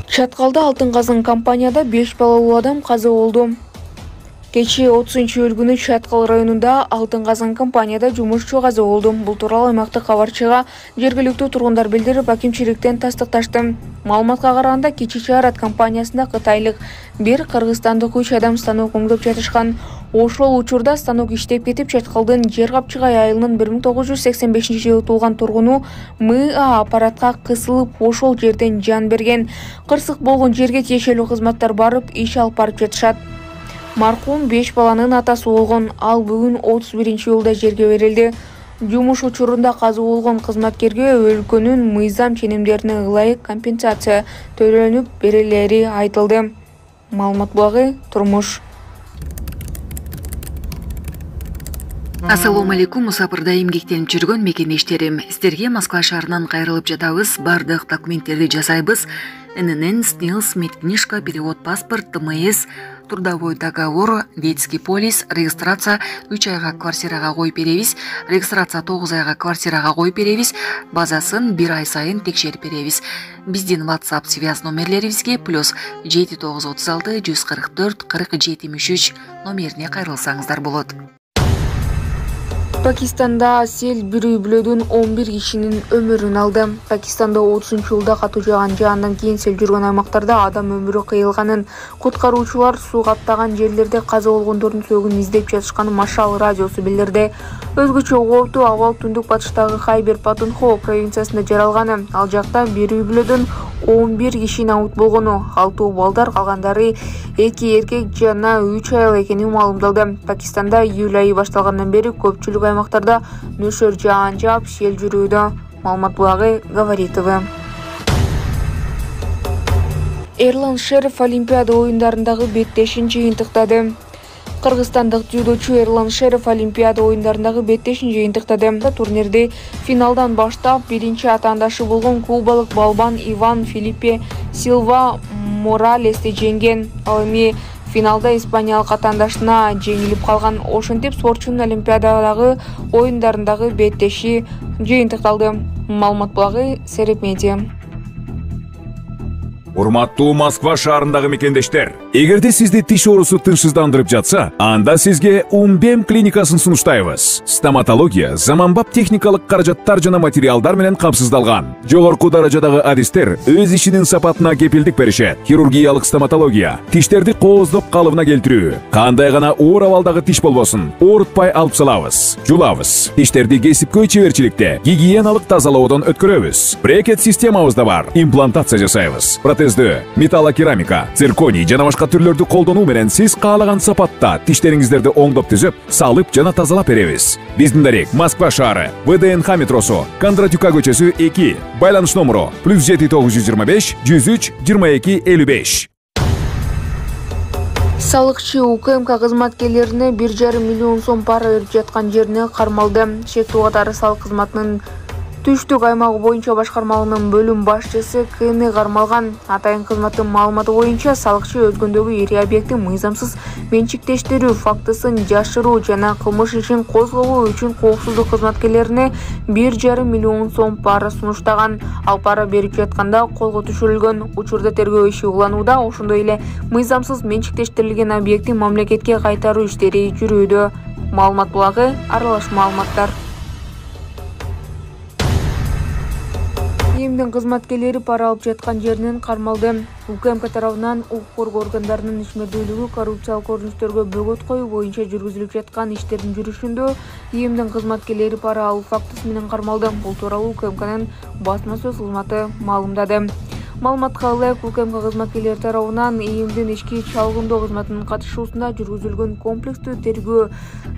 Чаткалда алтын казан компанияда 5 балалуу адам каза болду. Кечээ 30-июль күнү Чаткал районунда алтын казан компанияда жумушчу каза болду. Бул тууралуу аймактык кабарчыга жергиликтүү тургундар билдирип, акимчиликтен тастыкташты. Маалыматка караганда, Кичи Чаарат компаниясында кытайлык бир кыргызстандык 3 адам станок оңдоп жатышкан. Ошол учурда станок иштеп кетип, Чаткалдын Жер Капчыгай айылынын 1985-жылы туулган тургуну МА аппаратка кысылып, ошол жерден жан берген. Кырсык болгон жерге тиешелүү кызматтар барып, иш алып барып жатышат. Маркум 5 баланын атасы болгон. Ал бүгүн 31-июлда жерге берилди. Жумуш учурунда каза болгон кызматкерге өлкөнүн мыйзам ченемдерине ылайык компенсация төлөнүп берилери айтылды. Маалымат булагы Турмуш. Ассалому алейкум, мусапырда эмгектенип жүргөн мекендештерим. Сиздерге Москва шаарынан кайрылып жатабыз. Бардык документтерди жасайбыз. ННН, СНИЛС, медкнижка, перевод, паспорт, ТМС, трудовой договор, детский полис, регистрация 3 айга квартирага коюп беребиз, регистрация 9 айга квартирага коюп беребиз, базасын 1 ай сайын текшерип беребиз. Биздин WhatsApp связь номерлерибизге +7 936 144 40 73 номерине кайрылсаңыздар болот. Пакистанда сел бир үй-бүлөдөн 11 кишинин өмүрүн алды. Пакистанда 30-жылда катуу жагандан кийин сел жүргөн аймактарда адам өмүрү кыйылганын, куткаруучулар суу каптаган жерлерде каза болгондордун сөөгүн издеп жатышканын Машал радиосу билдирди. Өзгөчө кооптуу абал түндүк батыштагы Хайбер Патунхо провинциясында жаралганы. Ал жакта бир үй-бүлөдөн 11 киши набут болгону, 6 балдар, калгандары 2 эркек жана 3 айыл экени маалымдалды. Пакистанда июль айы башталгандан бери көпчүлүк аймактарда нөшөр жаан жаап, сел жүрүүдө. Маалымат булагы Говорит ТВ. Эрлан Шериф Олимпиада оюндарындагы беттешин жыйынтыктады. Кыргызстандык дзюдочу Эрлан Шериф Олимпиада оюндарындагы беттешин жыйынтыктады. Турнирди финалдан баштап биринчи атаандашы болгон кубалык балбан Иван Филиппе Силва Моралести жеңген. Ал эми финалда испаниялык атаандашына жеңилип калган. Ошентип спортчунун Олимпиададагы оюндарындагы беттеши жыйынтыкталды. Маалымат булагы Сереп Медиа. Урматтуу Москва шаарындагы мекендештер, эгерде сизди тиш оорусу тынчсыздандырып жатса, анда сизге Умбем клиникасын сунуштайбыз. Стоматология заманбап техникалык каражаттар жана материалдар менен камсыздалган. Жогорку даражадагы адистер өз ишинин сапатына кепилдик беришет. Хирургиялык стоматология, тиштерди кооздоп калыбына келтирүү, кандай гана оор абалдагы тиш болбосун, оорутпай алып салабыз, жулабыз. Тиштерди кесипкөй чеберчиликте, гигиеналык тазалоодон өткөрөбүз. Брекет системабыз да бар, имплантация жасайбыз. Металлокерамика, цирконий жана башка түрлөрдү колдонуу менен сиз каалаган сапатта тиштериңиздерди оңдоп түзөп, салып жана тазалап беребиз. Биздин дарек Москва шаары, ВДНХ метросу, Кондратюка көчөсү 2, байланыш номеру +7 925 103 22 55. Салыкчы УКМК кызматкерлерине 1,5 миллион сом пара берип жаткан жерине кармалды. Шектүү катары салык кызматынын Түштүк аймагы боюнча башкармалыгынын бөлүм башчысы К.Н. кармалган. Атайын кызматтын маалыматы боюнча салыкчы өзгөндөгү ири объекттин мыйзамсыз менчиктештирүү фактысын жашыруу жана кылмыш ишин козгобоо үчүн коопсуздук кызматкерлерине 1,5 миллион сом пара сунуштаган. Ал пара берип жатканда колго түшүрүлгөн. Учурда тергөө иши уланууда, ошондой эле мыйзамсыз менчиктештирилген объекттин мамлекетке кайтаруу иштери жүрүүдө. Маалымат булагы Аралаш маалыматтар. ИИМдин кызматкерлери пара алып жаткан жеринен кармалды. УКМК тарабынан укук коргоо органдарынын ишмердүүлүгү коррупциялык көрүнүштөргө бөгөт коюу боюнча жүргүзүлүп жаткан иштердин жүрүшүндө ИИМдин кызматкерлери пара алуу фактысы менен кармалды. Бул тууралуу УКМКнын басма сөз кызматы маалымдады. Маалыматка ылайык, УКМК кызматкерлери тарабынан ИИМдин ички чалгындоо кызматынын катышуусунда жүргүзүлгөн комплекстүү тергөө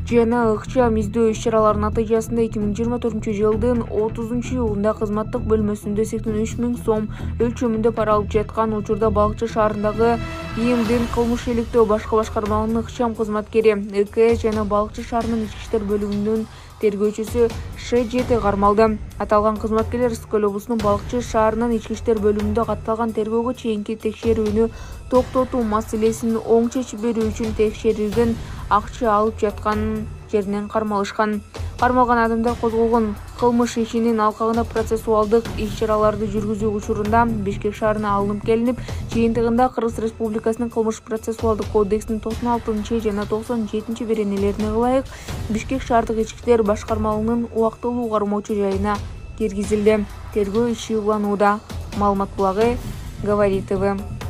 жана ыкчам издөө иш-чараларынын натыйжасында 2024-жылдын 30-июлунда кызматтык бөлмөсүндө 83 000 сом өлчөмүндө пара алып жаткан учурда Балыкчы шаарындагы ИИМдин кылмыш иликтөө башкы башкармалыгынын ыкчам кызматкери ЭКС жана Балыкчы шаарынын ички иштер бөлүмүнүн тергөөчүсү Ш7 кармалды. Аталган кызматкерлер Ысык-Көл облусунун Балыкчы шаарынын ички иштер бөлүмүндө катталган тергөөгө чейинки текшерүүнү токтотуу маселесин оң чечип берүү үчүн текшерүүдөн акча алып жаткан жеринен кармалышкан. Кармалган адамдар козголгон кылмыш ишинин алкагында процессуалдык иш-чараларды жүргүзүү учурунда Бишкек шаарына алынып келинип, жыйынтыгында Кыргыз Республикасынын кылмыш процессуалдык кодексинин 96 жана 97 беренелерине ылайык Бишкек шаардык ички иштер башкармалыгынын убактылуу кармоочу жайына киргизилди. Тергөө иши уланууда. Маалымат булагы, Говори ТВ.